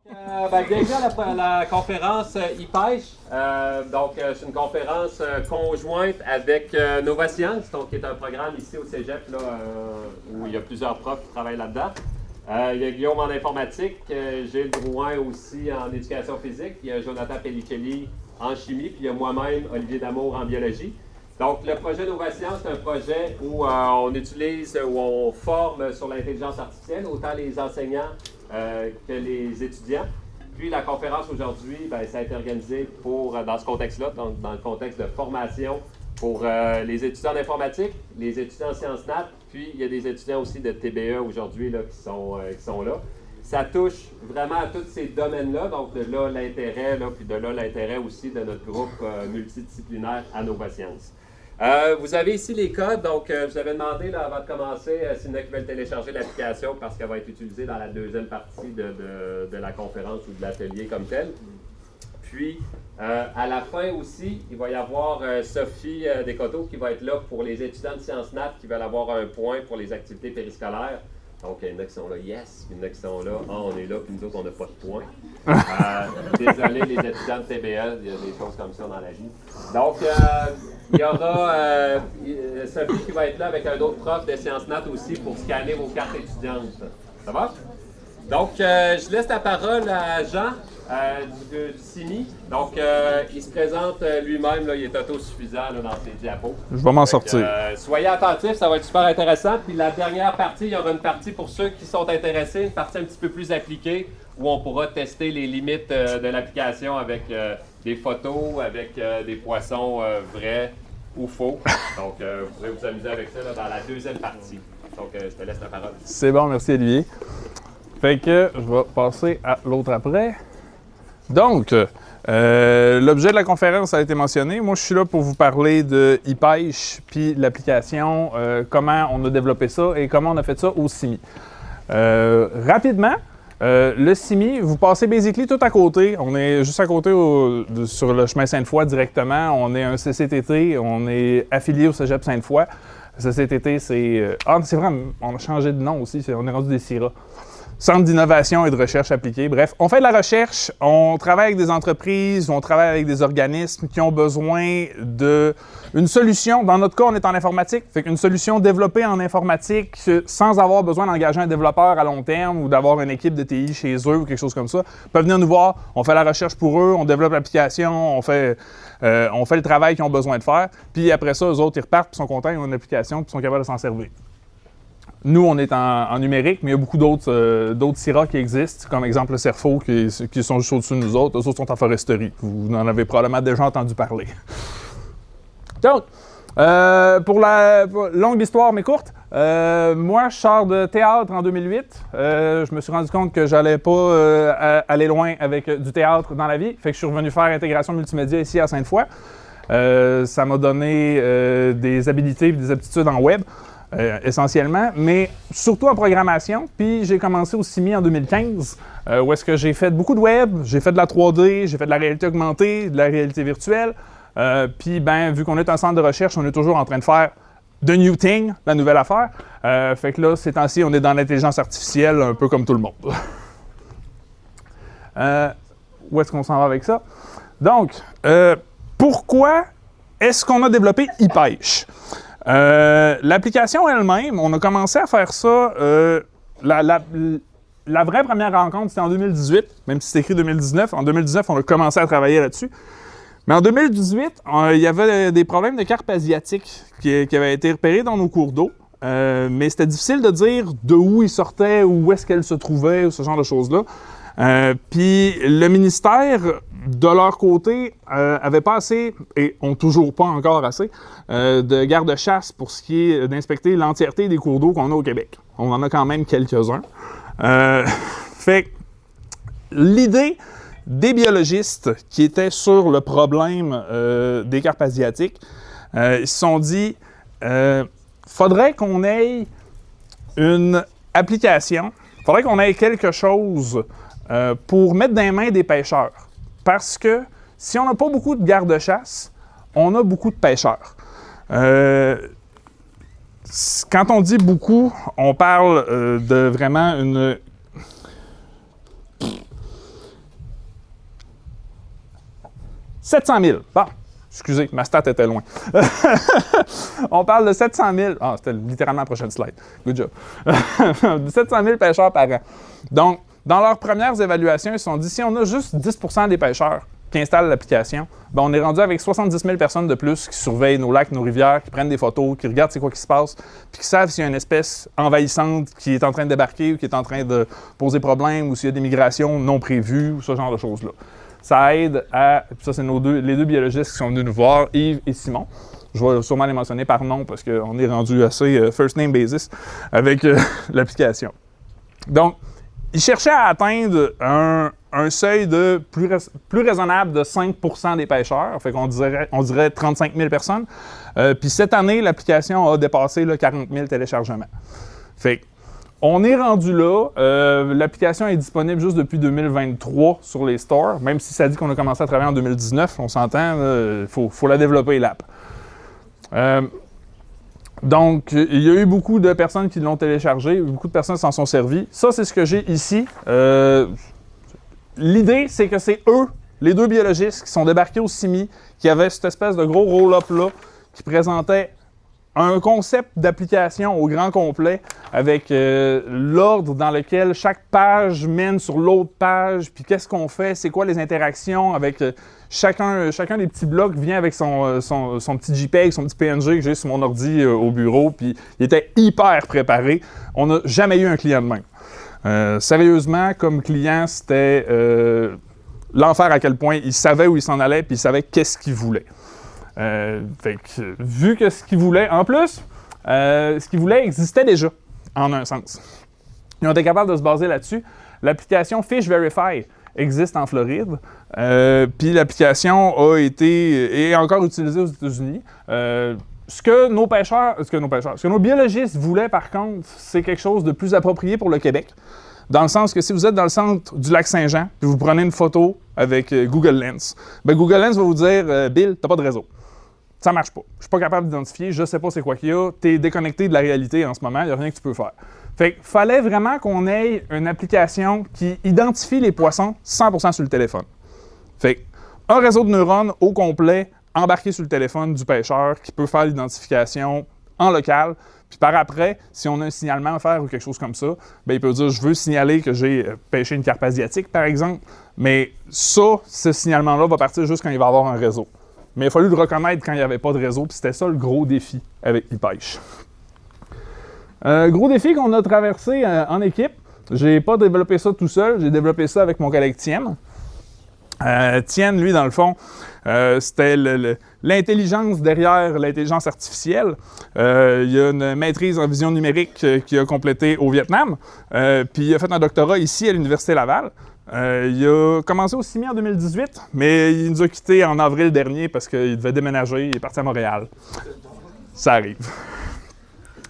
Bienvenue à la conférence e-pêche. C'est une conférence conjointe avec Nova Science, qui est un programme ici au Cégep où il y a plusieurs profs qui travaillent là-dedans. Il y a Guillaume en informatique, Gilles Drouin aussi en éducation physique, il y a Jonathan Pellicelli en chimie, puis il y a moi-même, Olivier Damour, en biologie. Donc, le projet Nova Science, c'est un projet où on forme sur l'intelligence artificielle, autant les enseignants que les étudiants. Puis la conférence aujourd'hui, ça a été organisé dans ce contexte-là, donc dans le contexte de formation pour les étudiants d'informatique, les étudiants en sciences nat, puis il y a des étudiants aussi de TBE aujourd'hui qui sont là. Ça touche vraiment à tous ces domaines-là, donc de là l'intérêt, puis de là l'intérêt aussi de notre groupe multidisciplinaire à Nova Science. Vous avez ici les codes, donc je vous avais demandé avant de commencer s'il y en a qui veulent télécharger l'application parce qu'elle va être utilisée dans la deuxième partie de la conférence ou de l'atelier comme tel. Puis, à la fin aussi, il va y avoir Sophie Descoteaux qui va être là pour les étudiants de sciences nat qui veulent avoir un point pour les activités périscolaires. Donc, il y en a qui sont là, yes, il y en a qui sont là, on est là, puis nous autres, on n'a pas de points. Désolé, les étudiants de TBL, il y a des choses comme ça dans la vie. Donc, il y aura Sophie qui va être là avec un autre prof de sciences nat aussi pour scanner vos cartes étudiantes. Ça va? Donc, je laisse la parole à Jean du CIMI. Donc, il se présente lui-même, il est autosuffisant dans ses diapos. Je vais m'en sortir. Soyez attentifs, ça va être super intéressant. Puis la dernière partie, il y aura une partie pour ceux qui sont intéressés, une partie un petit peu plus appliquée, où on pourra tester les limites de l'application avec des photos, avec des poissons vrais ou faux. Donc, vous pourrez vous amuser avec ça dans la deuxième partie. Donc, je te laisse la parole. C'est bon, merci Olivier. Fait que je vais passer à l'autre après. Donc, l'objet de la conférence a été mentionné. Moi, je suis là pour vous parler de e-pêche, puis l'application, comment on a développé ça et comment on a fait ça au CIMI. Rapidement, le CIMI, vous passez basically tout à côté. On est juste à côté sur le chemin Sainte-Foy directement. On est un CCTT, on est affilié au Cégep Sainte-Foy. CCTT, c'est vrai, on a changé de nom aussi, on est rendu des CIRA. Centre d'innovation et de recherche appliquée. Bref, on fait de la recherche, on travaille avec des entreprises, on travaille avec des organismes qui ont besoin d'une solution. Dans notre cas, on est en informatique, fait qu'une solution développée en informatique sans avoir besoin d'engager un développeur à long terme ou d'avoir une équipe de TI chez eux ou quelque chose comme ça, peuvent venir nous voir, on fait la recherche pour eux, on développe l'application, on fait le travail qu'ils ont besoin de faire, puis après ça, eux autres, ils repartent, puis sont contents, ils ont une application, puis sont capables de s'en servir. Nous, on est en numérique, mais il y a beaucoup d'autres CIRA qui existent, comme exemple le CERFO, qui sont juste au-dessus de nous autres. Eux autres sont en foresterie. Vous en avez probablement déjà entendu parler. Donc, pour la longue histoire, mais courte, moi, je sors de théâtre en 2008. Je me suis rendu compte que j'allais pas aller loin avec du théâtre dans la vie. Fait que je suis revenu faire intégration multimédia ici à Sainte-Foy. Ça m'a donné des habilités et des aptitudes en web. Essentiellement, mais surtout en programmation. Puis j'ai commencé au CIMI en 2015, où est-ce que j'ai fait beaucoup de web, j'ai fait de la 3D, j'ai fait de la réalité augmentée, de la réalité virtuelle. Puis, vu qu'on est un centre de recherche, on est toujours en train de faire the new thing, la nouvelle affaire. Fait que là, ces temps-ci, on est dans l'intelligence artificielle, un peu comme tout le monde. Où est-ce qu'on s'en va avec ça? Donc, pourquoi est-ce qu'on a développé e-pêche? L'application elle-même, on a commencé à faire ça. La vraie première rencontre, c'était en 2018, même si c'est écrit 2019. En 2019, on a commencé à travailler là-dessus. Mais en 2018, il y avait des problèmes de carpe asiatique qui avaient été repérés dans nos cours d'eau. Mais c'était difficile de dire de où ils sortaient, où est-ce qu'elles se trouvaient, ou ce genre de choses-là. Puis le ministère, de leur côté, avait pas assez, et ont toujours pas encore assez, de garde-chasse pour ce qui est d'inspecter l'entièreté des cours d'eau qu'on a au Québec. On en a quand même quelques-uns. Fait que l'idée des biologistes qui étaient sur le problème des carpes asiatiques, ils se sont dit, faudrait qu'on ait une application, faudrait qu'on ait quelque chose pour mettre dans les mains des pêcheurs. Parce que si on n'a pas beaucoup de garde-chasse, on a beaucoup de pêcheurs. Quand on dit beaucoup, on parle de vraiment une... 700 000. Bon, excusez, ma stat était loin. On parle de 700 000. Ah, c'était littéralement la prochaine slide. Good job. 700 000 pêcheurs par an. Donc, dans leurs premières évaluations, ils se sont dit, si on a juste 10 % des pêcheurs qui installent l'application, ben on est rendu avec 70 000 personnes de plus qui surveillent nos lacs, nos rivières, qui prennent des photos, qui regardent c'est quoi qui se passe, puis qui savent s'il y a une espèce envahissante qui est en train de débarquer ou qui est en train de poser problème ou s'il y a des migrations non prévues ou ce genre de choses-là. Ça aide à... Ça, c'est les deux biologistes qui sont venus nous voir, Yves et Simon. Je vais sûrement les mentionner par nom parce qu'on est rendu assez first name basis avec l'application. Donc, ils cherchaient à atteindre un seuil de plus raisonnable de 5 % des pêcheurs, fait qu'on dirait 35 000 personnes. Puis cette année, l'application a dépassé 40 000 téléchargements. Fait on est rendu là. L'application est disponible juste depuis 2023 sur les stores, même si ça dit qu'on a commencé à travailler en 2019, on s'entend, il faut la développer, l'app. Donc, il y a eu beaucoup de personnes qui l'ont téléchargé, beaucoup de personnes s'en sont servies. Ça, c'est ce que j'ai ici. L'idée, c'est que c'est eux, les deux biologistes, qui sont débarqués au CIMI, qui avaient cette espèce de gros roll-up-là, qui présentait un concept d'application au grand complet, avec l'ordre dans lequel chaque page mène sur l'autre page, puis qu'est-ce qu'on fait, c'est quoi les interactions avec... Chacun des petits blocs vient avec son petit JPEG, son petit PNG que j'ai sur mon ordi au bureau, puis il était hyper préparé. On n'a jamais eu un client de même. Sérieusement, comme client, c'était l'enfer à quel point il savait où il s'en allait, puis il savait qu'est-ce qu'il voulait. Fait que, vu que ce qu'il voulait, en plus, ce qu'il voulait existait déjà, en un sens. Ils ont été capables de se baser là-dessus. L'application Fish Verify existe en Floride. Puis l'application est encore utilisée aux États-Unis. Ce que nos biologistes voulaient, par contre, c'est quelque chose de plus approprié pour le Québec. Dans le sens que si vous êtes dans le centre du lac Saint-Jean, puis vous prenez une photo avec Google Lens, bien Google Lens va vous dire « Bill, t'as pas de réseau. Ça marche pas. Je suis pas capable d'identifier, je sais pas c'est quoi qu'il y a, t'es déconnecté de la réalité en ce moment, il n'y a rien que tu peux faire. » Fait qu'il fallait vraiment qu'on ait une application qui identifie les poissons 100% sur le téléphone. Fait un réseau de neurones au complet embarqué sur le téléphone du pêcheur qui peut faire l'identification en local. Puis par après, si on a un signalement à faire ou quelque chose comme ça, bien, il peut dire « Je veux signaler que j'ai pêché une carpe asiatique, par exemple. » Mais ça, ce signalement-là va partir juste quand il va y avoir un réseau. Mais il a fallu le reconnaître quand il n'y avait pas de réseau, puis c'était ça le gros défi avec ePêche. Gros défi qu'on a traversé en équipe. J'ai pas développé ça tout seul, j'ai développé ça avec mon collègue Tienne. Tienne, lui, dans le fond, c'était l'intelligence derrière l'intelligence artificielle. Il y a une maîtrise en vision numérique qu'il a complétée au Vietnam, puis il a fait un doctorat ici à l'Université Laval. Il a commencé au CIMI en 2018, mais il nous a quittés en avril dernier parce qu'il devait déménager, il est parti à Montréal. Ça arrive.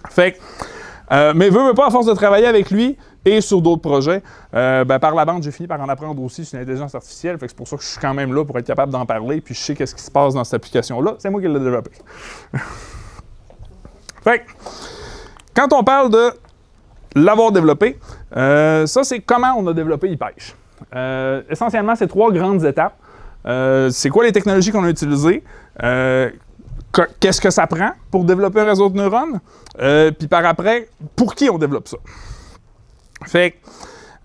Fait que, mais veut pas, à force de travailler avec lui et sur d'autres projets, par la bande, j'ai fini par en apprendre aussi sur l'intelligence artificielle. Fait que c'est pour ça que je suis quand même là pour être capable d'en parler, puis je sais qu'est-ce qui se passe dans cette application-là. C'est moi qui l'ai développée. Fait que, quand on parle de l'avoir développé, ça, c'est comment on a développé ePêche. Essentiellement, c'est 3 grandes étapes. C'est quoi les technologies qu'on a utilisées? Qu'est-ce que ça prend pour développer un réseau de neurones? Puis par après, pour qui on développe ça? Fait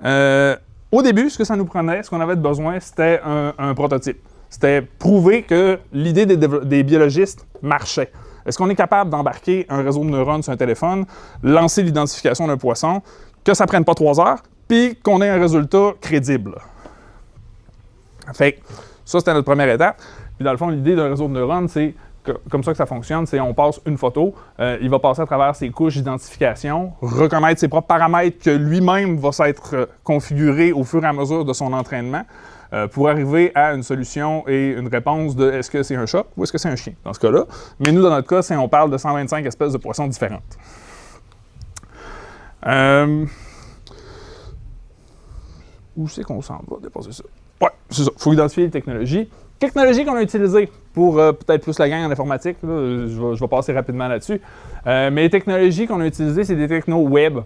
que, au début, ce que ça nous prenait, ce qu'on avait besoin, c'était un prototype. C'était prouver que l'idée des biologistes marchait. Est-ce qu'on est capable d'embarquer un réseau de neurones sur un téléphone, lancer l'identification d'un poisson, que ça ne prenne pas 3 heures, puis qu'on ait un résultat crédible? Fait que ça, c'était notre première étape. Puis dans le fond, l'idée d'un réseau de neurones, c'est comme ça que ça fonctionne, c'est on passe une photo, il va passer à travers ses couches d'identification, reconnaître ses propres paramètres que lui-même va s'être configuré au fur et à mesure de son entraînement pour arriver à une solution et une réponse de est-ce que c'est un chat ou est-ce que c'est un chien dans ce cas-là. Mais nous, dans notre cas, on parle de 125 espèces de poissons différentes. Où c'est qu'on s'en va dépasser ça? Ouais, c'est ça. Il faut identifier les technologies. Technologies qu'on a utilisées pour peut-être plus la gang en informatique, là, je vais passer rapidement là-dessus. Mais les technologies qu'on a utilisées, c'est des technos web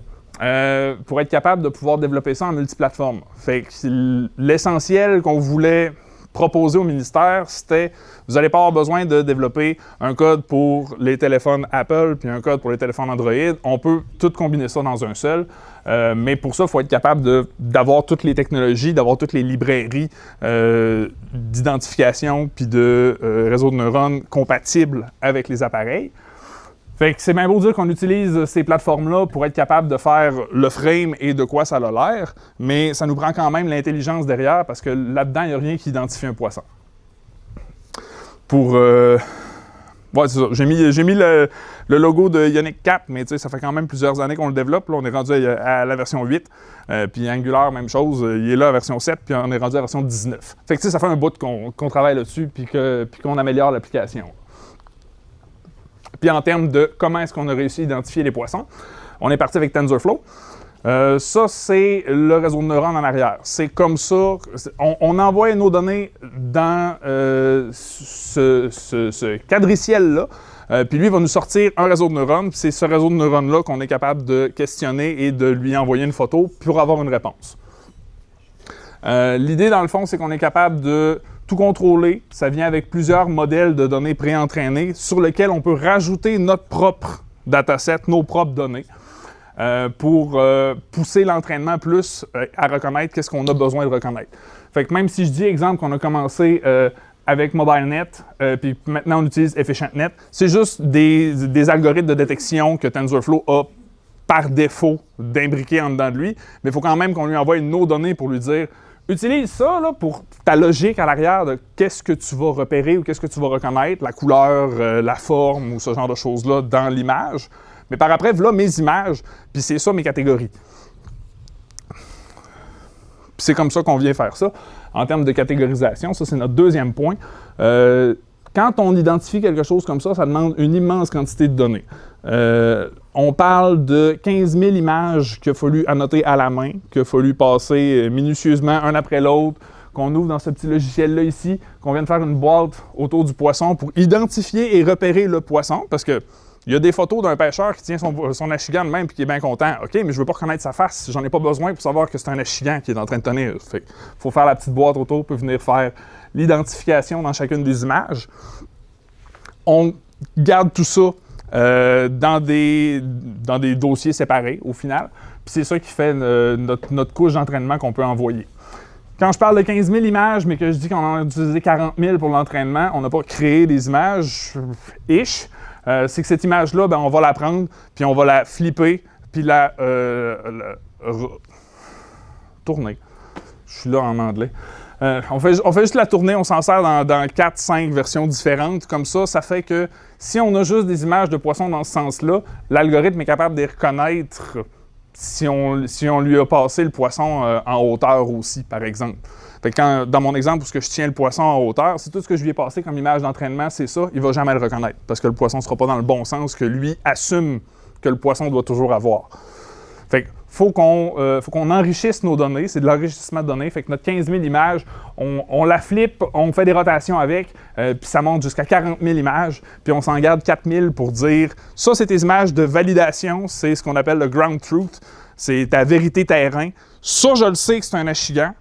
pour être capable de pouvoir développer ça en multiplateforme. Fait que l'essentiel qu'on voulait proposé au ministère, c'était vous n'allez pas avoir besoin de développer un code pour les téléphones Apple puis un code pour les téléphones Android. On peut tout combiner ça dans un seul. Mais pour ça, il faut être capable d'avoir toutes les technologies, d'avoir toutes les librairies d'identification puis de réseaux de neurones compatibles avec les appareils. Fait que c'est bien beau dire qu'on utilise ces plateformes-là pour être capable de faire le frame et de quoi ça a l'air, mais ça nous prend quand même l'intelligence derrière parce que là-dedans, il n'y a rien qui identifie un poisson. Ouais, c'est ça. J'ai mis le logo de Ionic Cap, mais ça fait quand même plusieurs années qu'on le développe. Là, on est rendu à la version 8. Puis Angular, même chose. Il est là à version 7, puis on est rendu à la version 19. Fait que ça fait un bout qu'on travaille là-dessus, puis qu'on améliore l'application. Puis en termes de comment est-ce qu'on a réussi à identifier les poissons, on est parti avec TensorFlow. Ça, c'est le réseau de neurones en arrière. C'est comme ça, on envoie nos données dans ce quadriciel-là, puis lui il va nous sortir un réseau de neurones, puis c'est ce réseau de neurones-là qu'on est capable de questionner et de lui envoyer une photo pour avoir une réponse. L'idée, dans le fond, c'est qu'on est capable de tout contrôler. Ça vient avec plusieurs modèles de données pré-entraînés sur lesquels on peut rajouter notre propre dataset, nos propres données, pour pousser l'entraînement plus à reconnaître qu'est-ce qu'on a besoin de reconnaître. Fait que même si je dis, exemple, qu'on a commencé avec MobileNet, puis maintenant on utilise EfficientNet, c'est juste des algorithmes de détection que TensorFlow a par défaut d'imbriquer en dedans de lui, mais il faut quand même qu'on lui envoie nos données pour lui dire utilise ça là, pour ta logique à l'arrière de qu'est-ce que tu vas repérer ou qu'est-ce que tu vas reconnaître, la couleur, la forme ou ce genre de choses-là dans l'image. Mais par après, voilà mes images, puis c'est ça mes catégories. Puis c'est comme ça qu'on vient faire ça. En termes de catégorisation, ça c'est notre deuxième point. Quand on identifie quelque chose comme ça demande une immense quantité de données. On parle de 15 000 images qu'il a fallu annoter à la main, qu'il a fallu passer minutieusement un après l'autre, qu'on ouvre dans ce petit logiciel-là ici, qu'on vient de faire une boîte autour du poisson pour identifier et repérer le poisson, parce que il y a des photos d'un pêcheur qui tient son achigan de même et qui est bien content. OK, mais je ne veux pas reconnaître sa face. J'en ai pas besoin pour savoir que c'est un achigan qui est en train de tenir. Il faut faire la petite boîte autour pour venir faire l'identification dans chacune des images. On garde tout ça dans des dossiers séparés au final. Puis c'est ça qui fait notre couche d'entraînement qu'on peut envoyer. Quand je parle de 15 000 images, mais que je dis qu'on en a utilisé 40 000 pour l'entraînement, on n'a pas créé des images c'est que cette image-là, ben, on va la prendre, puis on va la flipper, puis la tourner. Je suis là en anglais. On fait juste la tourner, on s'en sert dans 4-5 versions différentes. Comme ça, ça fait que si on a juste des images de poissons dans ce sens-là, l'algorithme est capable de les reconnaître si on lui a passé le poisson en hauteur aussi, par exemple. Fait que dans mon exemple, où je tiens le poisson en hauteur, si tout ce que je lui ai passé comme image d'entraînement, c'est ça, il ne va jamais le reconnaître, parce que le poisson ne sera pas dans le bon sens que lui assume que le poisson doit toujours avoir. Fait que faut qu'on enrichisse nos données, c'est de l'enrichissement de données. Fait que notre 15 000 images, on la flippe, on fait des rotations avec, puis ça monte jusqu'à 40 000 images, puis on s'en garde 4 000 pour dire ça, c'est tes images de validation, c'est ce qu'on appelle le ground truth, c'est ta vérité terrain. Ça, je le sais que c'est un achigan.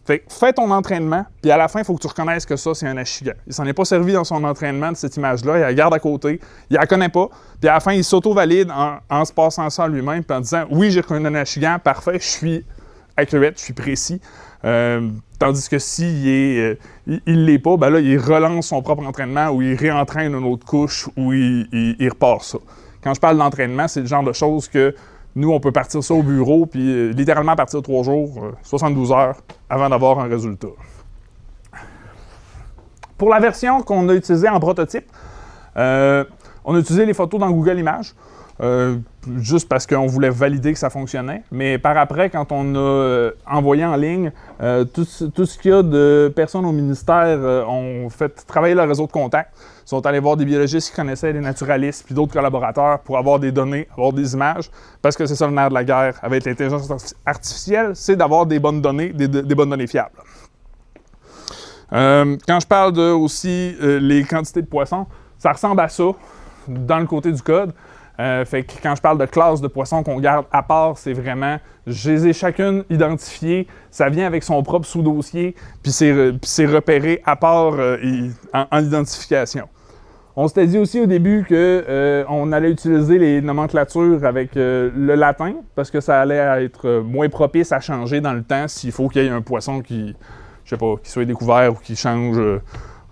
Fait que fais ton entraînement, puis à la fin, il faut que tu reconnaisses que ça, c'est un achigan. Il s'en est pas servi dans son entraînement de cette image-là, il la garde à côté, il la connaît pas, puis à la fin, il s'auto-valide en se passant ça à lui-même, puis en disant « Oui, j'ai reconnu un achigan, parfait, je suis accurate, je suis précis. » Tandis que s'il il l'est pas, ben là, il relance son propre entraînement ou il réentraîne une autre couche ou il repart ça. Quand je parle d'entraînement, c'est le genre de choses que nous, on peut partir ça au bureau, puis littéralement partir 3 jours, 72 heures, avant d'avoir un résultat. Pour la version qu'on a utilisée en prototype, on a utilisé les photos dans Google Images, juste parce qu'on voulait valider que ça fonctionnait. Mais par après, quand on a envoyé en ligne, tout ce qu'il y a de personnes au ministère ont fait travailler leur réseau de contacts. Ils sont allés voir des biologistes qui connaissaient, des naturalistes, puis d'autres collaborateurs pour avoir des données, avoir des images, parce que c'est ça le nerf de la guerre avec l'intelligence artificielle, c'est d'avoir des bonnes données, des bonnes données fiables. Quand je parle de aussi les quantités de poissons, ça ressemble à ça dans le côté du code. Fait que quand je parle de classe de poissons qu'on garde à part, c'est vraiment, je les ai chacune identifiées, ça vient avec son propre sous-dossier, puis c'est repéré à part en identification. On s'était dit aussi au début qu'on allait utiliser les nomenclatures avec le latin, parce que ça allait être moins propice à changer dans le temps s'il faut qu'il y ait un poisson qui, je sais pas, qui soit découvert ou qui change,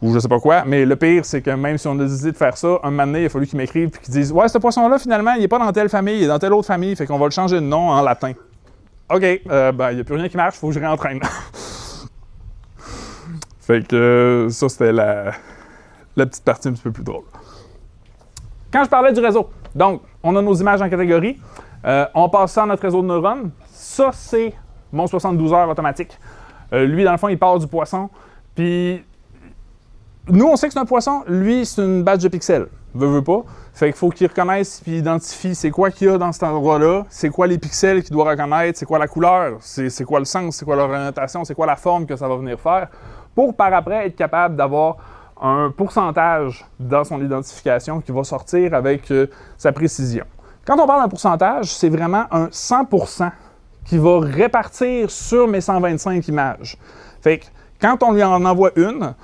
ou je sais pas quoi. Mais le pire, c'est que même si on a décidé de faire ça, un moment donné, il a fallu qu'ils m'écrivent et qu'ils disent « Ouais, ce poisson-là, finalement, il n'est pas dans telle famille, il est dans telle autre famille, fait qu'on va le changer de nom en latin. » OK, il n'y a plus rien qui marche, il faut que je réentraîne. Fait que ça, c'était la petite partie un petit peu plus drôle. Quand je parlais du réseau, donc, on a nos images en catégorie, on passe ça à notre réseau de neurones. Ça, c'est mon 72 heures automatique. Lui, dans le fond, il part du poisson, puis nous, on sait que c'est un poisson. Lui, c'est une batch de pixels. Veut pas. Fait qu'il faut qu'il reconnaisse puis identifie c'est quoi qu'il y a dans cet endroit-là, c'est quoi les pixels qu'il doit reconnaître, c'est quoi la couleur, c'est quoi le sens, c'est quoi l'orientation, c'est quoi la forme que ça va venir faire, pour par après être capable d'avoir un pourcentage dans son identification qui va sortir avec sa précision. Quand on parle d'un pourcentage, c'est vraiment un 100% qui va répartir sur mes 125 images. Fait que quand on lui en envoie une,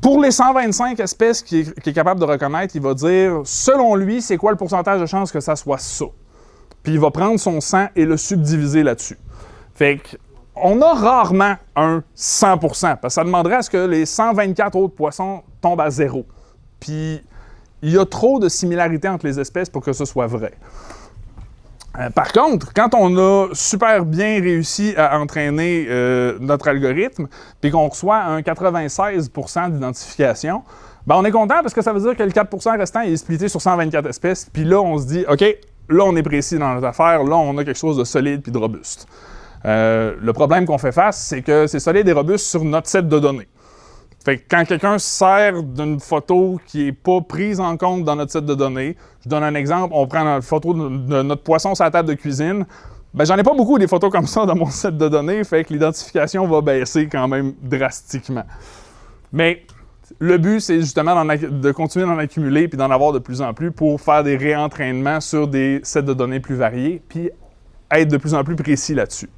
pour les 125 espèces qu'il est capable de reconnaître, il va dire, selon lui, c'est quoi le pourcentage de chance que ça soit ça. Puis il va prendre son 100 et le subdiviser là-dessus. Fait qu'on a rarement un 100%, parce que ça demanderait à ce que les 124 autres poissons tombent à zéro. Puis il y a trop de similarités entre les espèces pour que ce soit vrai. Par contre, quand on a super bien réussi à entraîner notre algorithme, puis qu'on reçoit un 96% d'identification, ben on est content parce que ça veut dire que le 4% restant est splitté sur 124 espèces, puis là, on se dit, OK, là, on est précis dans notre affaire, là, on a quelque chose de solide puis de robuste. Le problème qu'on fait face, c'est que c'est solide et robuste sur notre set de données. Fait que quand quelqu'un se sert d'une photo qui n'est pas prise en compte dans notre set de données, je donne un exemple, on prend une photo de notre poisson sur la table de cuisine, ben j'en ai pas beaucoup des photos comme ça dans mon set de données, fait que l'identification va baisser quand même drastiquement. Mais le but, c'est justement de continuer d'en accumuler puis d'en avoir de plus en plus pour faire des réentraînements sur des sets de données plus variés puis être de plus en plus précis là-dessus.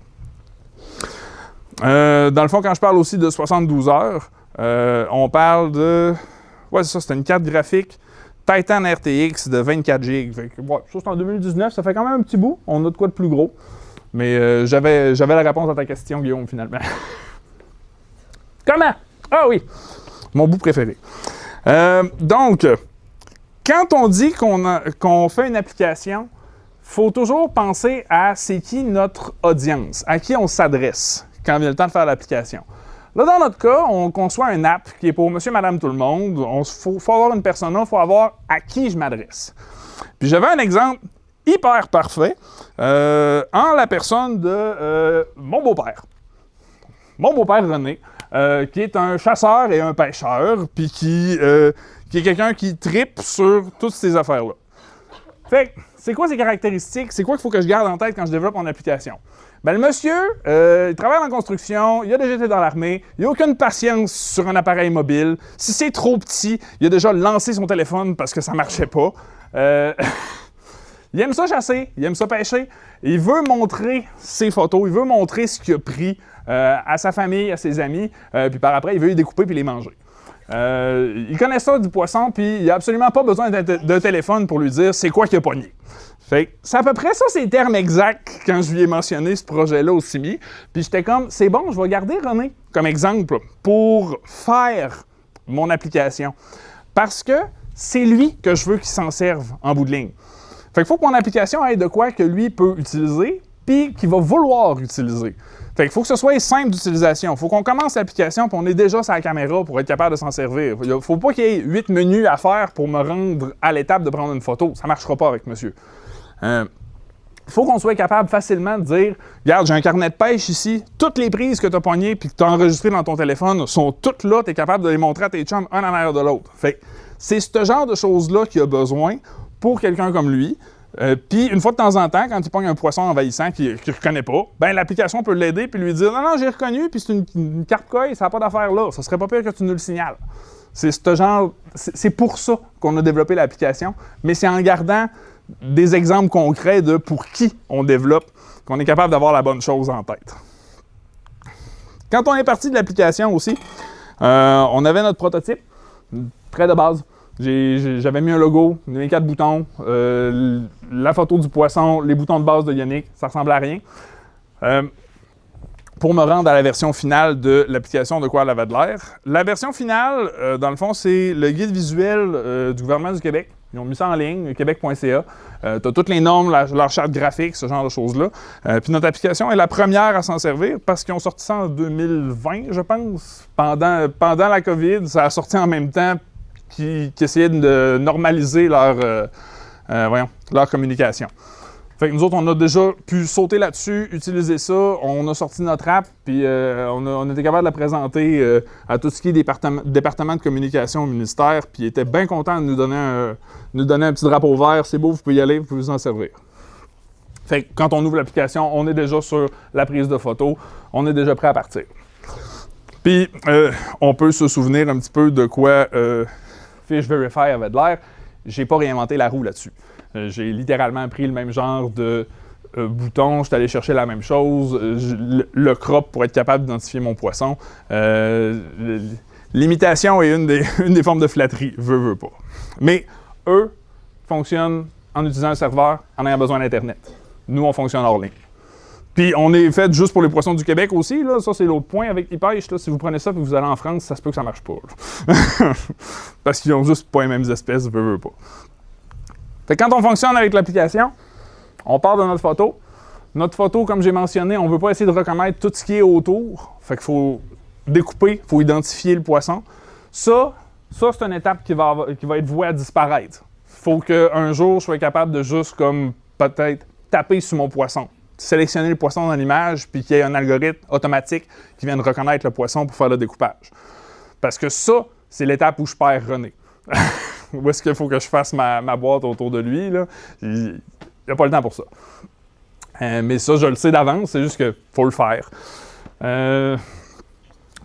Dans le fond, quand je parle aussi de 72 heures, on parle de... Ouais, c'est ça, c'était une carte graphique Titan RTX de 24 GB. Fait que, ouais, ça, c'est en 2019, ça fait quand même un petit bout. On a de quoi de plus gros. Mais j'avais la réponse à ta question, Guillaume, finalement. Comment? Ah oui! Mon bout préféré. Donc, quand on dit qu'on fait une application, il faut toujours penser à c'est qui notre audience, à qui on s'adresse quand vient le temps de faire l'application. Là, dans notre cas, on conçoit une app qui est pour monsieur, madame, tout le monde. Il faut avoir une persona, il faut avoir à qui je m'adresse. Puis j'avais un exemple hyper parfait en la personne de mon beau-père. Mon beau-père René, qui est un chasseur et un pêcheur, puis qui est quelqu'un qui trippe sur toutes ces affaires-là. Fait que, c'est quoi ses caractéristiques? C'est quoi qu'il faut que je garde en tête quand je développe mon application? Ben, le monsieur, il travaille en construction, il a déjà été dans l'armée, il n'a aucune patience sur un appareil mobile. Si c'est trop petit, il a déjà lancé son téléphone parce que ça ne marchait pas. Il aime ça chasser, il aime ça pêcher. Il veut montrer ses photos, il veut montrer ce qu'il a pris à sa famille, à ses amis, puis par après, il veut les découper puis les manger. Il connaît ça du poisson, puis il n'a absolument pas besoin d'un téléphone pour lui dire c'est quoi qu'il a pogné. Fait que c'est à peu près ça, ces termes exacts quand je lui ai mentionné ce projet-là au CIMI. Puis j'étais comme, c'est bon, je vais garder René comme exemple pour faire mon application. Parce que c'est lui que je veux qu'il s'en serve en bout de ligne. Fait qu'il faut que mon application ait de quoi que lui peut utiliser, puis qu'il va vouloir utiliser. Fait qu'il faut que ce soit simple d'utilisation. Il faut qu'on commence l'application puis on est déjà sur la caméra pour être capable de s'en servir. Il ne faut pas qu'il y ait 8 menus à faire pour me rendre à l'étape de prendre une photo. Ça ne marchera pas avec monsieur. Il faut qu'on soit capable facilement de dire « Regarde, j'ai un carnet de pêche ici, toutes les prises que tu as pognées puis que tu as enregistrées dans ton téléphone sont toutes là, tu es capable de les montrer à tes chums un en arrière de l'autre. » Fait que c'est ce genre de choses-là qu'il a besoin pour quelqu'un comme lui. Puis, une fois de temps en temps, quand il pogne un poisson envahissant qu'il ne reconnaît pas, ben l'aplication peut l'aider puis lui dire « Non, non, j'ai reconnu, puis c'est une carte coille, ça n'a pas d'affaire là. Ça serait pas pire que tu nous le signales. » C'est pour ça qu'on a développé l'application, mais c'est en gardant des exemples concrets de pour qui on développe qu'on est capable d'avoir la bonne chose en tête. Quand on est parti de l'application aussi, on avait notre prototype, très de base. J'avais mis un logo, les 4 boutons, la photo du poisson, les boutons de base de Yannick, ça ressemblait à rien. Pour me rendre à la version finale de l'application de quoi elle avait de l'air. La version finale, dans le fond, c'est le guide visuel du gouvernement du Québec. Ils ont mis ça en ligne, québec.ca. Tu as toutes les normes, leur charte graphique, ce genre de choses-là. Puis notre application est la première à s'en servir parce qu'ils ont sorti ça en 2020, je pense. Pendant la COVID, ça a sorti en même temps qu'ils essayaient de normaliser leur communication. Fait que nous autres, on a déjà pu sauter là-dessus, utiliser ça, on a sorti notre app, puis on était capable de la présenter à tout ce qui est département de communication au ministère, puis ils étaient bien contents de nous donner un petit drapeau vert. C'est beau, vous pouvez y aller, vous pouvez vous en servir. Fait que quand on ouvre l'application, on est déjà sur la prise de photos, on est déjà prêt à partir. Puis, on peut se souvenir un petit peu de quoi Fish Verify avait de l'air. J'ai pas réinventé la roue là-dessus. J'ai littéralement pris le même genre de bouton, je suis allé chercher la même chose, le crop pour être capable d'identifier mon poisson. L'imitation est une des formes de flatterie, veut pas. Mais eux fonctionnent en utilisant un serveur, en ayant besoin d'Internet. Nous, on fonctionne hors ligne. Puis on est fait juste pour les poissons du Québec aussi, là. Ça c'est l'autre point avec ePêche. Si vous prenez ça et que vous allez en France, ça se peut que ça marche pas. Parce qu'ils ont juste pas les mêmes espèces, veut pas. Fait que quand on fonctionne avec l'application, on part de notre photo. Notre photo, comme j'ai mentionné, on ne veut pas essayer de reconnaître tout ce qui est autour. Fait qu'il faut découper, il faut identifier le poisson. Ça c'est une étape qui va être vouée à disparaître. Il faut qu'un jour, je sois capable de juste comme peut-être taper sur mon poisson, sélectionner le poisson dans l'image, puis qu'il y ait un algorithme automatique qui vienne reconnaître le poisson pour faire le découpage. Parce que ça, c'est l'étape où je perds René. Où est-ce qu'il faut que je fasse ma boîte autour de lui, là? Il n'y a pas le temps pour ça. Mais ça, je le sais d'avance, c'est juste qu'il faut le faire.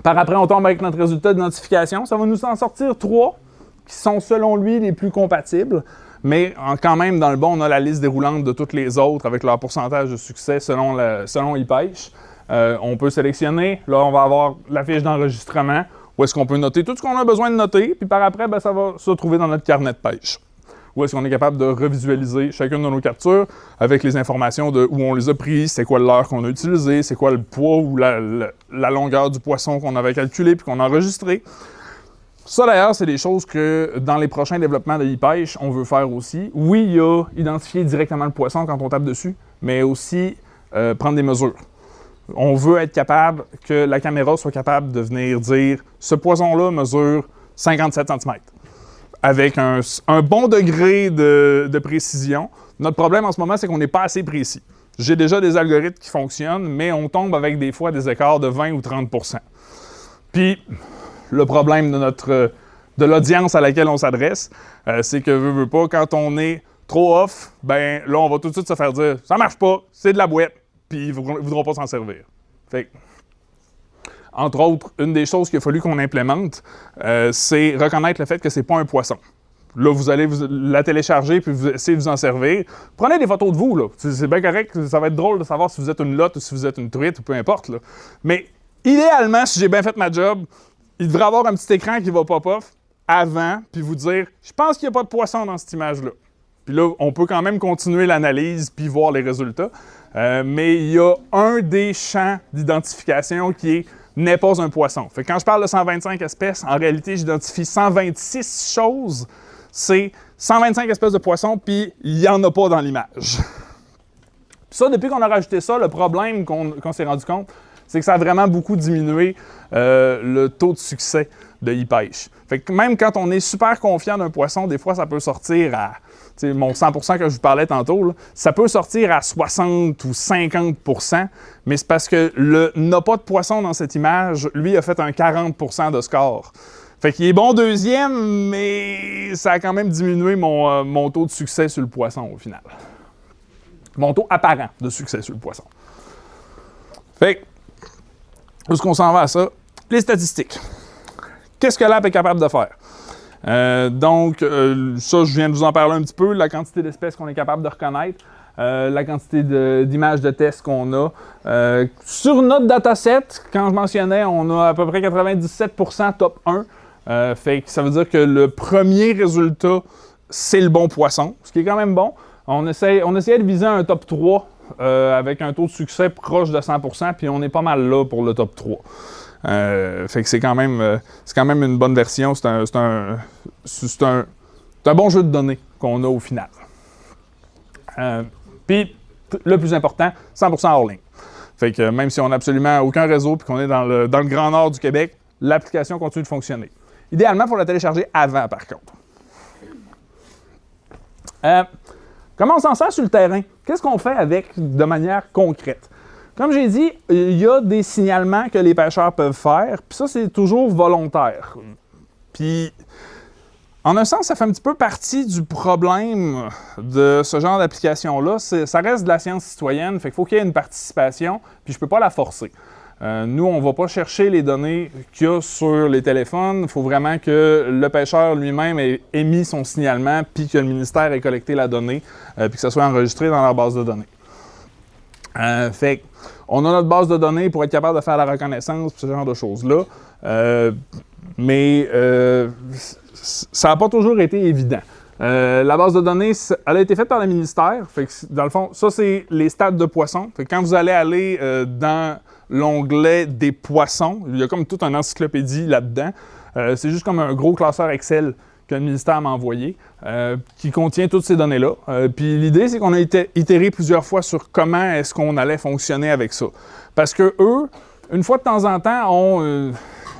Par après, on tombe avec notre résultat d'identification. Ça va nous en sortir 3 qui sont, selon lui, les plus compatibles. Mais quand même, dans le bon, on a la liste déroulante de toutes les autres avec leur pourcentage de succès selon ePêche. On peut sélectionner. Là, on va avoir la fiche d'enregistrement. Où est-ce qu'on peut noter tout ce qu'on a besoin de noter, puis par après, ça va se trouver dans notre carnet de pêche. Où est-ce qu'on est capable de revisualiser chacune de nos captures avec les informations de où on les a pris, c'est quoi l'heure qu'on a utilisé, c'est quoi le poids ou la longueur du poisson qu'on avait calculé puis qu'on a enregistré. Ça, d'ailleurs, c'est des choses que dans les prochains développements de ePêche, on veut faire aussi. Oui, il y a identifier directement le poisson quand on tape dessus, mais aussi prendre des mesures. On veut être capable que la caméra soit capable de venir dire « Ce poisson-là mesure 57 cm » avec un bon degré de précision. Notre problème en ce moment, c'est qu'on n'est pas assez précis. J'ai déjà des algorithmes qui fonctionnent, mais on tombe avec des fois des écarts de 20 ou 30 %. Puis, le problème de l'audience à laquelle on s'adresse, c'est que, veut pas, quand on est trop off, ben là, on va tout de suite se faire dire « Ça marche pas, c'est de la boîte ». Puis ils ne voudront pas s'en servir. Fait que, entre autres, une des choses qu'il a fallu qu'on implémente, c'est reconnaître le fait que c'est pas un poisson. Là, vous allez la télécharger puis vous essayez de vous en servir. Prenez des photos de vous, là. C'est bien correct, ça va être drôle de savoir si vous êtes une lotte ou si vous êtes une truite ou peu importe, là. Mais idéalement, si j'ai bien fait ma job, il devrait y avoir un petit écran qui va pop-off avant puis vous dire « Je pense qu'il n'y a pas de poisson dans cette image-là ». Puis là, on peut quand même continuer l'analyse puis voir les résultats. Mais il y a un des champs d'identification qui n'est pas un poisson. Fait que quand je parle de 125 espèces, en réalité, j'identifie 126 choses. C'est 125 espèces de poissons, puis il n'y en a pas dans l'image. Ça, depuis qu'on a rajouté ça, le problème qu'on s'est rendu compte, c'est que ça a vraiment beaucoup diminué le taux de succès de ePêche. Fait que même quand on est super confiant d'un poisson, des fois, ça peut sortir à... mon 100% que je vous parlais tantôt, là, ça peut sortir à 60 ou 50%, mais c'est parce que le n'a pas de poisson dans cette image, lui, a fait un 40% de score. Fait qu'il est bon deuxième, mais ça a quand même diminué mon taux de succès sur le poisson au final. Mon taux apparent de succès sur le poisson. Fait que, où est-ce qu'on s'en va à ça? Les statistiques. qu'est-ce que l'app est capable de faire? Ça, je viens de vous en parler un petit peu, la quantité d'espèces qu'on est capable de reconnaître, la quantité d'images de tests qu'on a. Sur notre dataset, quand je mentionnais, on a à peu près 97% top 1. Fait que ça veut dire que le premier résultat, c'est le bon poisson, ce qui est quand même bon. On essayait de viser un top 3 avec un taux de succès proche de 100%, puis on est pas mal là pour le top 3. Fait que c'est quand même une bonne version. C'est un bon jeu de données qu'on a au final. Puis, le plus important, 100% hors ligne. Fait que même si on n'a absolument aucun réseau et qu'on est dans le grand nord du Québec, l'application continue de fonctionner. Idéalement, il faut la télécharger avant, par contre. Comment on s'en sert sur le terrain? Qu'est-ce qu'on fait avec de manière concrète? Comme j'ai dit, il y a des signalements que les pêcheurs peuvent faire, puis ça, c'est toujours volontaire. Puis, en un sens, ça fait un petit peu partie du problème de ce genre d'application-là. Ça reste de la science citoyenne, fait qu'il faut qu'il y ait une participation, puis je ne peux pas la forcer. Nous, on ne va pas chercher les données qu'il y a sur les téléphones. Il faut vraiment que le pêcheur lui-même ait émis son signalement, puis que le ministère ait collecté la donnée, puis que ça soit enregistré dans leur base de données. Fait on a notre base de données pour être capable de faire la reconnaissance, ce genre de choses-là. Mais ça n'a pas toujours été évident. La base de données, elle a été faite par le ministère. Fait que, dans le fond, ça, c'est les stades de poissons. Fait que quand vous allez aller dans l'onglet des poissons, il y a comme toute une encyclopédie là-dedans. C'est juste comme un gros classeur Excel que le ministère m'a envoyé, qui contient toutes ces données-là. Puis l'idée, c'est qu'on a itéré plusieurs fois sur comment est-ce qu'on allait fonctionner avec ça. Parce que eux, une fois de temps en temps, ont,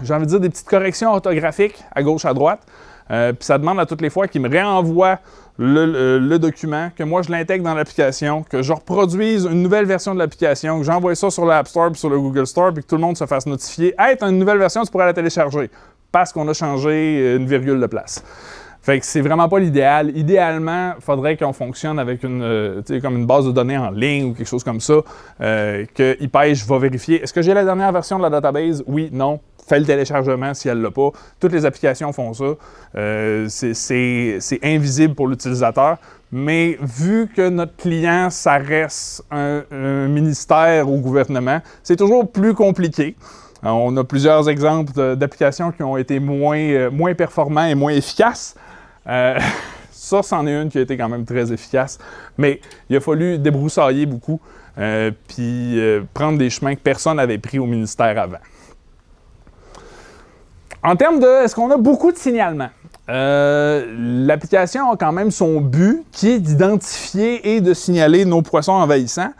j'ai envie de dire, des petites corrections orthographiques à gauche, à droite. Puis ça demande à toutes les fois qu'ils me réenvoient le document, que moi je l'intègre dans l'application, que je reproduise une nouvelle version de l'application, que j'envoie ça sur l'App Store puis sur le Google Store, puis que tout le monde se fasse notifier « Hey, t'as une nouvelle version, tu pourrais la télécharger » parce qu'on a changé une virgule de place. Fait que c'est vraiment pas l'idéal. Idéalement, il faudrait qu'on fonctionne avec comme une base de données en ligne ou quelque chose comme ça, que ePêche va vérifier. Est-ce que j'ai la dernière version de la database? Oui, non. Fais le téléchargement si elle ne l'a pas. Toutes les applications font ça. C'est invisible pour l'utilisateur. Mais vu que notre client, ça reste un ministère ou gouvernement, c'est toujours plus compliqué. On a plusieurs exemples d'applications qui ont été moins performants et moins efficaces. Ça, c'en est une qui a été quand même très efficace. Mais il a fallu débroussailler beaucoup puis prendre des chemins que personne n'avait pris au ministère avant. En termes de, est-ce qu'on a beaucoup de signalements? L'application a quand même son but, qui est d'identifier et de signaler nos poissons envahissants.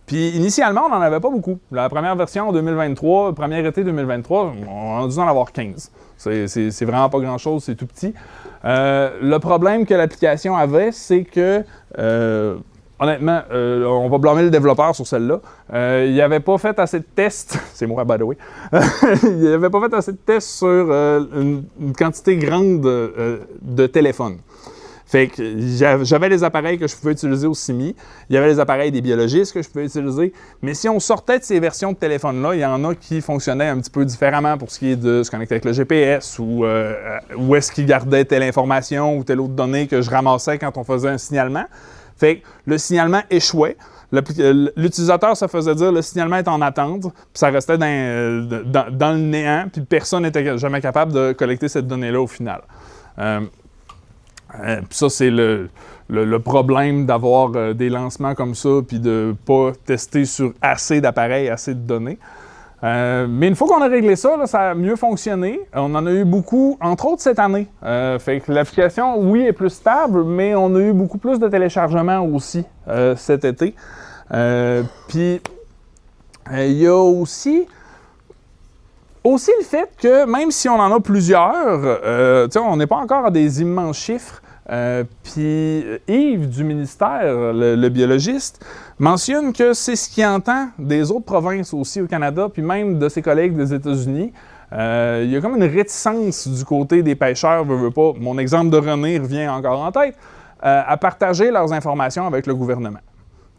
Puis initialement, on n'en avait pas beaucoup. La première version en 2023, premier été 2023, on a dû en avoir 15. C'est vraiment pas grand-chose, c'est tout petit. Le problème que l'application avait, c'est que, honnêtement, on va blâmer le développeur sur celle-là. Il n'avait pas fait assez de tests. C'est moi, by the way. Il n'avait pas fait assez de tests sur une quantité grande de téléphones. Fait que j'avais les appareils que je pouvais utiliser au CIMI, il y avait les appareils des biologistes que je pouvais utiliser, mais si on sortait de ces versions de téléphone-là, il y en a qui fonctionnaient un petit peu différemment pour ce qui est de se connecter avec le GPS ou où est-ce qu'ils gardaient telle information ou telle autre donnée que je ramassais quand on faisait un signalement. Fait que le signalement échouait. L'utilisateur se faisait dire le signalement est en attente, puis ça restait dans le néant, puis personne n'était jamais capable de collecter cette donnée-là au final. Ça, c'est le problème d'avoir des lancements comme ça puis de ne pas tester sur assez d'appareils, assez de données. Mais une fois qu'on a réglé ça, là, ça a mieux fonctionné. On en a eu beaucoup, entre autres cette année. Fait que l'application, oui, est plus stable, mais on a eu beaucoup plus de téléchargements aussi cet été. Puis, il y a aussi le fait que même si on en a plusieurs, on n'est pas encore à des immenses chiffres. Puis Yves du ministère, le biologiste, mentionne que c'est ce qu'il entend des autres provinces aussi au Canada, puis même de ses collègues des États-Unis. Il y a comme une réticence du côté des pêcheurs, veux pas. Mon exemple de René revient encore en tête, à partager leurs informations avec le gouvernement.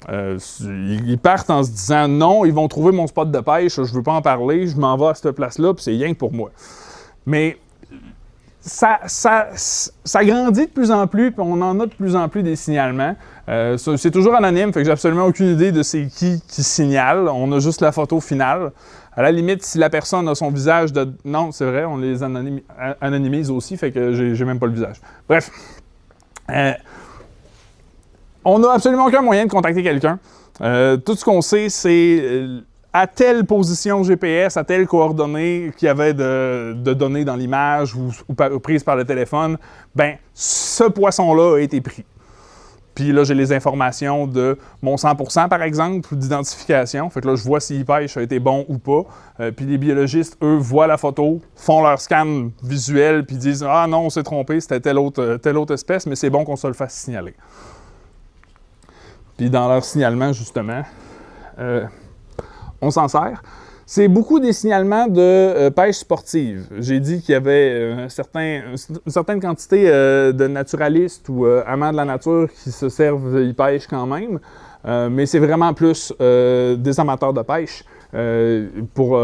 Ils partent en se disant non, ils vont trouver mon spot de pêche, je veux pas en parler, je m'en vais à cette place-là, puis c'est rien que pour moi. Mais ça grandit de plus en plus, puis on en a de plus en plus des signalements. C'est toujours anonyme, fait que j'ai absolument aucune idée de c'est qui signale. On a juste la photo finale. À la limite, si la personne a son visage de... Non, c'est vrai, on les anonymise aussi, fait que j'ai même pas le visage. Bref. On n'a absolument aucun moyen de contacter quelqu'un. Tout ce qu'on sait, c'est à telle position GPS, à telle coordonnée qu'il y avait de données dans l'image ou prises par le téléphone, ben ce poisson-là a été pris. Puis là, j'ai les informations de mon 100%, par exemple, d'identification. Fait que là, je vois si pêche a été bon ou pas. Puis les biologistes, eux, voient la photo, font leur scan visuel, puis disent « Ah non, on s'est trompé, c'était telle autre espèce, mais c'est bon qu'on se le fasse signaler. » Puis dans leur signalement, justement, on s'en sert. C'est beaucoup des signalements de pêche sportive. J'ai dit qu'il y avait une certaine quantité de naturalistes ou amants de la nature qui se servent, ils pêchent quand même, mais c'est vraiment plus des amateurs de pêche pour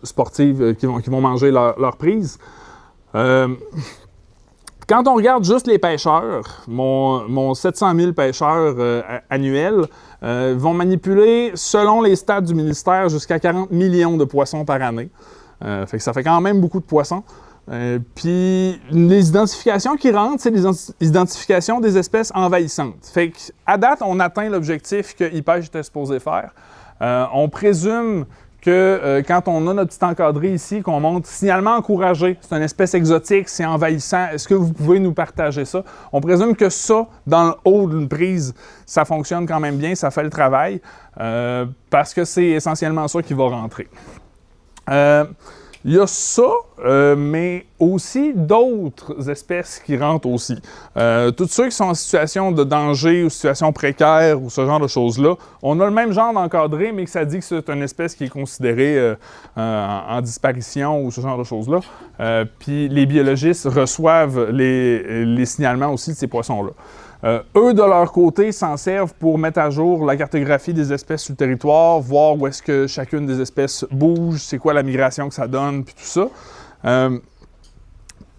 sportives qui vont manger leur prise. Quand on regarde juste les pêcheurs, mon 700 000 pêcheurs annuels vont manipuler, selon les stats du ministère, jusqu'à 40 millions de poissons par année. Fait que ça fait quand même beaucoup de poissons. Puis les identifications qui rentrent, c'est des identifications des espèces envahissantes. Fait qu'à date, on atteint l'objectif que IPêche était supposé faire. On présume que quand on a notre petit encadré ici, qu'on montre signalement encouragé, c'est une espèce exotique, c'est envahissant, est-ce que vous pouvez nous partager ça? On présume que ça, dans le haut d'une prise, ça fonctionne quand même bien, ça fait le travail, parce que c'est essentiellement ça qui va rentrer. Il y a ça, mais aussi d'autres espèces qui rentrent aussi. Tous ceux qui sont en situation de danger ou situation précaire ou ce genre de choses-là, on a le même genre d'encadré, mais que ça dit que c'est une espèce qui est considérée en disparition ou ce genre de choses-là. Puis les biologistes reçoivent les signalements aussi de ces poissons-là. Eux, de leur côté, s'en servent pour mettre à jour la cartographie des espèces sur le territoire, voir où est-ce que chacune des espèces bouge, c'est quoi la migration que ça donne, puis tout ça.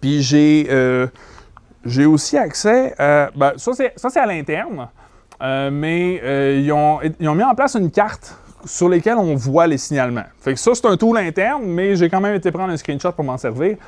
Puis j'ai aussi accès à... ça, c'est à l'interne, mais ils ont mis en place une carte sur laquelle on voit les signalements. Fait que ça, c'est un tool interne, mais j'ai quand même été prendre un screenshot pour m'en servir.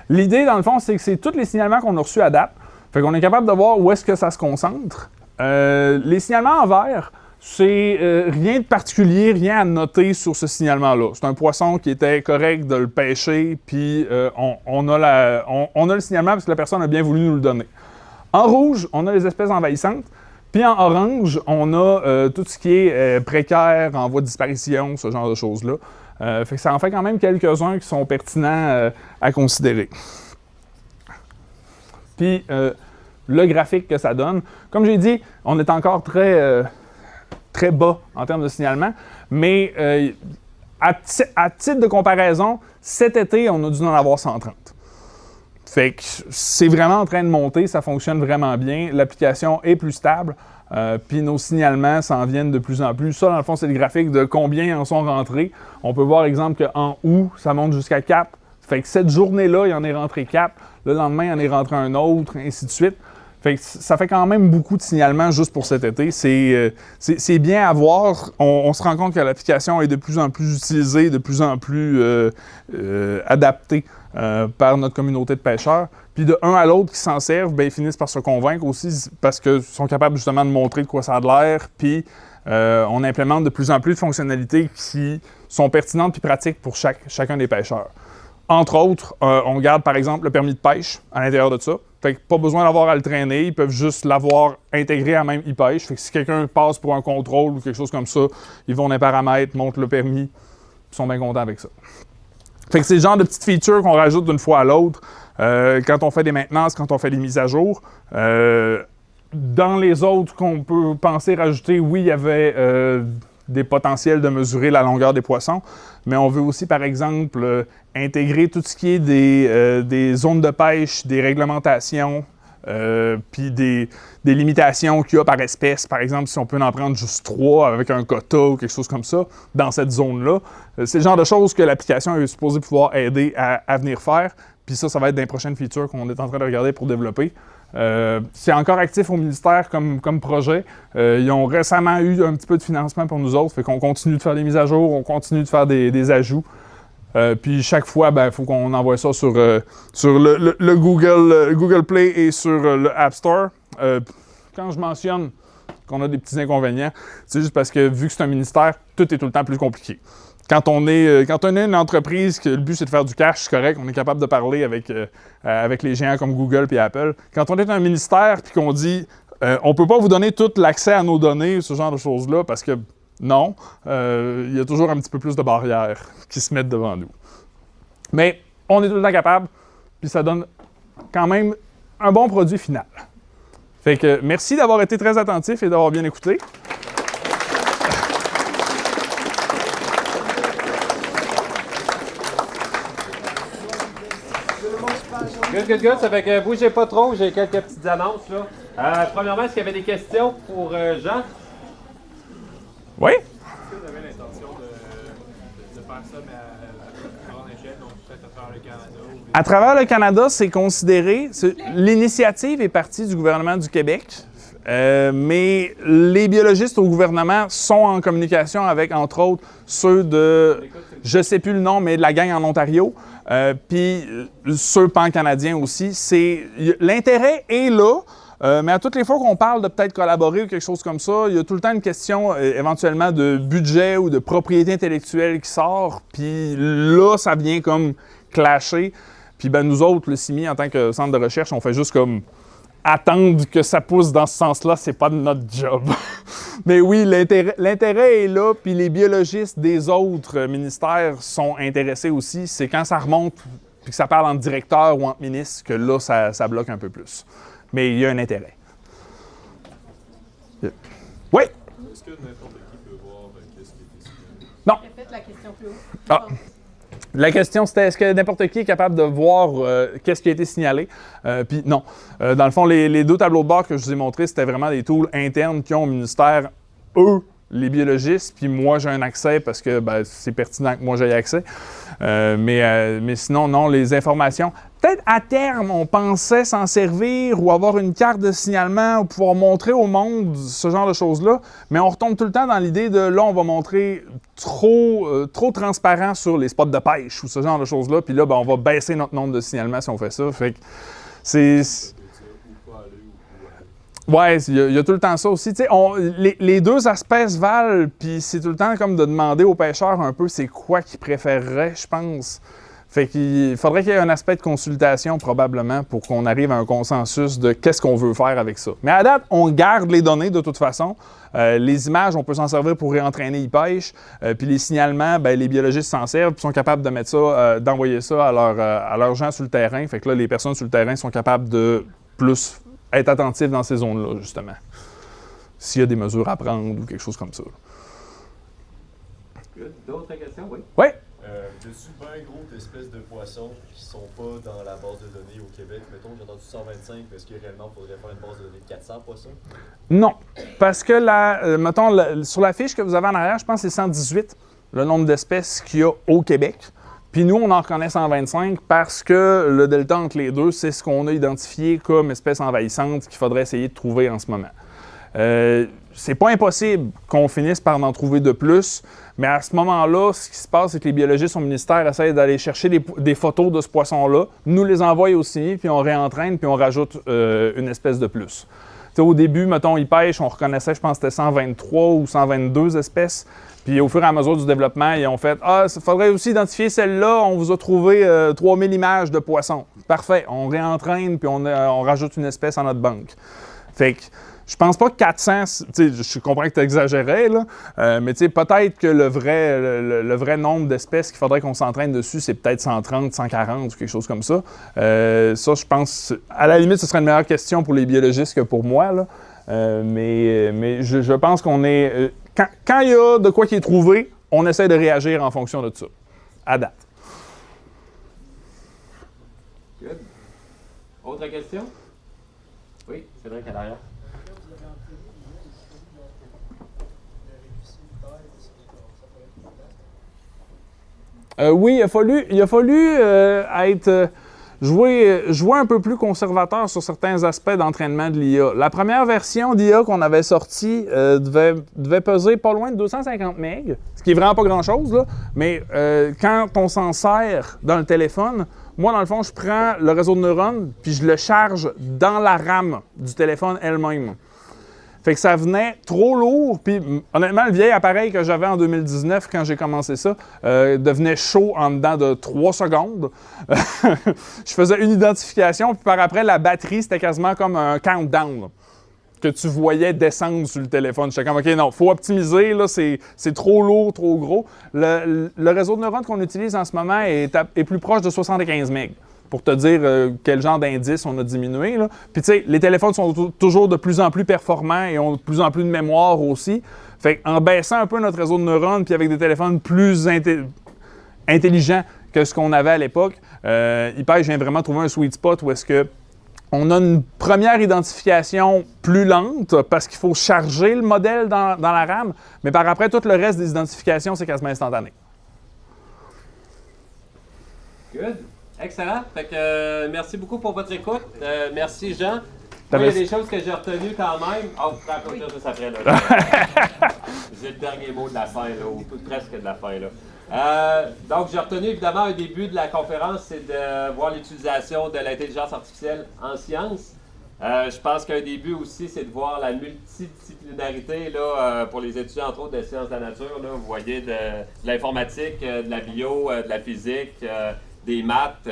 L'idée, dans le fond, c'est que c'est tous les signalements qu'on a reçus à date. Fait qu'on est capable de voir où est-ce que ça se concentre. Les signalements en vert, c'est rien de particulier, rien à noter sur ce signalement-là. C'est un poisson qui était correct de le pêcher, puis on a le signalement parce que la personne a bien voulu nous le donner. En rouge, on a les espèces envahissantes. Puis en orange, on a tout ce qui est précaire, en voie de disparition, ce genre de choses-là. Fait que ça en fait quand même quelques-uns qui sont pertinents à considérer. Puis le graphique que ça donne, comme j'ai dit, on est encore très bas en termes de signalement, mais à titre de comparaison, cet été, on a dû en avoir 130. Fait que c'est vraiment en train de monter, ça fonctionne vraiment bien, l'application est plus stable, puis nos signalements s'en viennent de plus en plus. Ça, dans le fond, c'est le graphique de combien en sont rentrés. On peut voir, exemple, qu'en août, ça monte jusqu'à 4. Fait que cette journée-là, il en est rentré 4. Le lendemain, il en est rentré un autre, ainsi de suite. Fait que ça fait quand même beaucoup de signalements juste pour cet été. C'est bien à voir. On se rend compte que l'application est de plus en plus utilisée, de plus en plus adaptée par notre communauté de pêcheurs. Puis de un à l'autre qui s'en servent, ben, ils finissent par se convaincre aussi parce qu'ils sont capables justement de montrer de quoi ça a de l'air. Puis on implémente de plus en plus de fonctionnalités qui sont pertinentes puis pratiques pour chacun des pêcheurs. Entre autres, on garde par exemple le permis de pêche à l'intérieur de ça. Fait que pas besoin d'avoir à le traîner, ils peuvent juste l'avoir intégré à même IPêche. Fait que si quelqu'un passe pour un contrôle ou quelque chose comme ça, ils vont dans les paramètres, montrent le permis, ils sont bien contents avec ça. Fait que c'est le genre de petites features qu'on rajoute d'une fois à l'autre quand on fait des maintenances, quand on fait des mises à jour. Dans les autres qu'on peut penser rajouter, oui, il y avait des potentiels de mesurer la longueur des poissons, mais on veut aussi, par exemple, intégrer tout ce qui est des zones de pêche, des réglementations, puis des limitations qu'il y a par espèce. Par exemple, si on peut en prendre juste 3 avec un quota ou quelque chose comme ça dans cette zone-là. C'est le genre de choses que l'application est supposée pouvoir aider à venir faire. Puis ça va être dans les prochaines features qu'on est en train de regarder pour développer. C'est encore actif au ministère comme projet. Ils ont récemment eu un petit peu de financement pour nous autres, fait qu'on continue de faire des mises à jour, on continue de faire des ajouts. Puis chaque fois, il faut qu'on envoie ça sur le Google Play et sur le App Store. Quand je mentionne qu'on a des petits inconvénients, c'est juste parce que vu que c'est un ministère, tout est tout le temps plus compliqué. Quand on est une entreprise, que le but c'est de faire du cash, c'est correct, on est capable de parler avec les géants comme Google et Apple. Quand on est un ministère et qu'on dit on ne peut pas vous donner tout l'accès à nos données, ce genre de choses-là, parce que non, il y a toujours un petit peu plus de barrières qui se mettent devant nous. Mais on est tout le temps capable, puis ça donne quand même un bon produit final. Fait que merci d'avoir été très attentif et d'avoir bien écouté. Good. Ça fait que bougez pas trop, j'ai quelques petites annonces là. Premièrement, est-ce qu'il y avait des questions pour Jean? Oui? Est-ce que vous avez l'intention de faire ça, mais à grande échelle, donc peut-être à travers le Canada? À travers le Canada, c'est considéré. L'initiative est partie du gouvernement du Québec, mais les biologistes au gouvernement sont en communication avec, entre autres, ceux de, je ne sais plus le nom, mais de la gang en Ontario, puis ceux pan-canadiens aussi. L'intérêt est là. Mais à toutes les fois qu'on parle de peut-être collaborer ou quelque chose comme ça, il y a tout le temps une question éventuellement de budget ou de propriété intellectuelle qui sort. Puis là, ça vient comme clasher. Puis nous autres, le CIMI, en tant que centre de recherche, on fait juste comme attendre que ça pousse dans ce sens-là. C'est pas notre job. Mais oui, l'intérêt est là. Puis les biologistes des autres ministères sont intéressés aussi. C'est quand ça remonte puis que ça parle entre directeur ou entre ministres que là, ça bloque un peu plus. Mais il y a un intérêt. Oui? Est-ce que n'importe qui peut voir qu'est-ce qui est décidé? Non. Répète la question plus haut. Ah. La question, c'était est-ce que n'importe qui est capable de voir qu'est-ce qui a été signalé? Puis non. Dans le fond, les deux tableaux de bord que je vous ai montrés, c'était vraiment des tools internes qui ont au ministère, eux, les biologistes, puis moi, j'ai un accès parce que c'est pertinent que moi, j'aie accès. Mais sinon, non, les informations. Peut-être à terme, on pensait s'en servir ou avoir une carte de signalement ou pouvoir montrer au monde ce genre de choses-là, mais on retombe tout le temps dans l'idée de là, on va montrer trop transparent sur les spots de pêche ou ce genre de choses-là, puis là, on va baisser notre nombre de signalements si on fait ça. Fait que c'est... Ouais, il y a tout le temps ça aussi. Les deux aspects se valent, puis c'est tout le temps comme de demander aux pêcheurs un peu c'est quoi qu'ils préféreraient, je pense. Fait qu'il faudrait qu'il y ait un aspect de consultation probablement pour qu'on arrive à un consensus de qu'est-ce qu'on veut faire avec ça. Mais à date, on garde les données de toute façon. Les images, on peut s'en servir pour réentraîner e-pêche. Puis les signalements, les biologistes s'en servent et sont capables de mettre ça, d'envoyer ça à leurs gens sur le terrain. Fait que là, les personnes sur le terrain sont capables de plus être attentifs dans ces zones-là, justement. S'il y a des mesures à prendre ou quelque chose comme ça. D'autres questions? Oui. Oui? De super gros espèces de poissons qui ne sont pas dans la base de données au Québec. Mettons, j'ai entendu 125, est-ce que réellement, il faudrait faire une base de données de 400 poissons? Non, parce que, mettons, sur la fiche que vous avez en arrière, je pense que c'est 118, le nombre d'espèces qu'il y a au Québec. Puis nous, on en reconnaît 125 parce que le delta entre les deux, c'est ce qu'on a identifié comme espèce envahissante qu'il faudrait essayer de trouver en ce moment. C'est pas impossible qu'on finisse par en trouver de plus, mais à ce moment-là, ce qui se passe, c'est que les biologistes au ministère essayent d'aller chercher des photos de ce poisson-là, nous les envoient au CIMI, puis on réentraîne, puis on rajoute une espèce de plus. T'sais, au début, mettons, ils pêchent, on reconnaissait, je pense que c'était 123 ou 122 espèces. Puis au fur et à mesure du développement, ils ont fait « Ah, il faudrait aussi identifier celle-là, on vous a trouvé 3000 images de poissons. » Parfait, on réentraîne, puis on rajoute une espèce en notre banque. Fait que je pense pas que 400, je comprends que tu exagérais, là, mais peut-être que le vrai nombre d'espèces qu'il faudrait qu'on s'entraîne dessus, c'est peut-être 130, 140 ou quelque chose comme ça. Ça, je pense, à la limite, ce serait une meilleure question pour les biologistes que pour moi, là. Mais je pense qu'on est... Quand il y a de quoi qui est trouvé, on essaie de réagir en fonction de ça, à date. Good. Autre question? Oui, c'est vrai qu'à l'arrière. Oui, il a fallu être... jouer un peu plus conservateur sur certains aspects d'entraînement de l'IA. La première version d'IA qu'on avait sortie devait peser pas loin de 250 MB, ce qui est vraiment pas grand-chose, là, mais quand on s'en sert dans le téléphone, moi, dans le fond, je prends le réseau de neurones puis je le charge dans la RAM du téléphone elle-même. Fait que ça venait trop lourd, puis honnêtement, le vieil appareil que j'avais en 2019 quand j'ai commencé ça devenait chaud en dedans de 3 secondes. Je faisais une identification, puis par après, la batterie, c'était quasiment comme un countdown là, que tu voyais descendre sur le téléphone. J'étais comme, OK, non, il faut optimiser, là, c'est trop lourd, trop gros. Le réseau de neurones qu'on utilise en ce moment est plus proche de 75 MB. Pour te dire quel genre d'indice on a diminué. Là. Puis tu sais, les téléphones sont toujours de plus en plus performants et ont de plus en plus de mémoire aussi. Fait qu'en baissant un peu notre réseau de neurones, puis avec des téléphones plus intelligents que ce qu'on avait à l'époque, Hypage vient vraiment trouver un sweet spot où est-ce que on a une première identification plus lente parce qu'il faut charger le modèle dans la RAM, mais par après, tout le reste des identifications, c'est quasiment instantané. Good. Excellent. Fait que, merci beaucoup pour votre écoute. Merci, Jean. Moi, il y a des choses que j'ai retenues quand même. Oh, vous pouvez applaudir juste après, là. J'ai le dernier mot de la fin, là, ou presque de la fin, là. Donc, j'ai retenu évidemment un début de la conférence, c'est de voir l'utilisation de l'intelligence artificielle en sciences. Je pense qu'un début aussi, c'est de voir la multidisciplinarité là, pour les étudiants, entre autres, de sciences de la nature. Là. Vous voyez de l'informatique, de la bio, de la physique, des maths.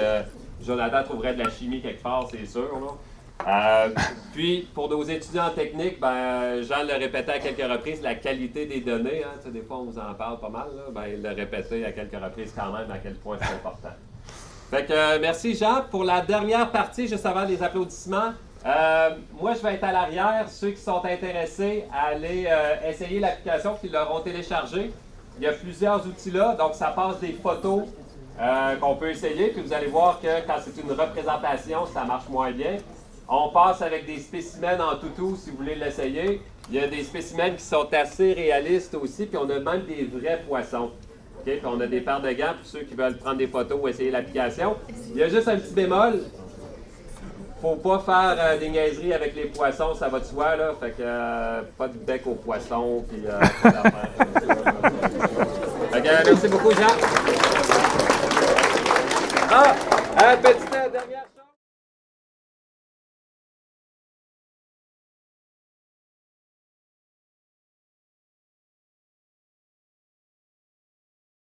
Jonathan trouverait de la chimie quelque part, c'est sûr. Là. Puis, pour nos étudiants en technique, ben, Jean le répétait à quelques reprises, la qualité des données. Hein, des fois, on vous en parle pas mal. Là, ben, il l'a répété à quelques reprises quand même à quel point c'est important. Fait que, merci Jean. Pour la dernière partie, juste avant les applaudissements, moi, je vais être à l'arrière. Ceux qui sont intéressés à aller essayer l'application, qui l'auront téléchargée. Il y a plusieurs outils là. Donc, ça passe des photos qu'on peut essayer. Puis vous allez voir que quand c'est une représentation, ça marche moins bien. On passe avec des spécimens en toutou si vous voulez l'essayer. Il y a des spécimens qui sont assez réalistes aussi. Puis on a même des vrais poissons. Okay? Puis on a des paires de gants pour ceux qui veulent prendre des photos ou essayer l'application. Il y a juste un petit bémol. Faut pas faire des niaiseries avec les poissons, ça va de soi, là. Fait que pas de bec aux poissons, puis pas d'affaires. Fait que merci beaucoup, Jean. Petite dernière.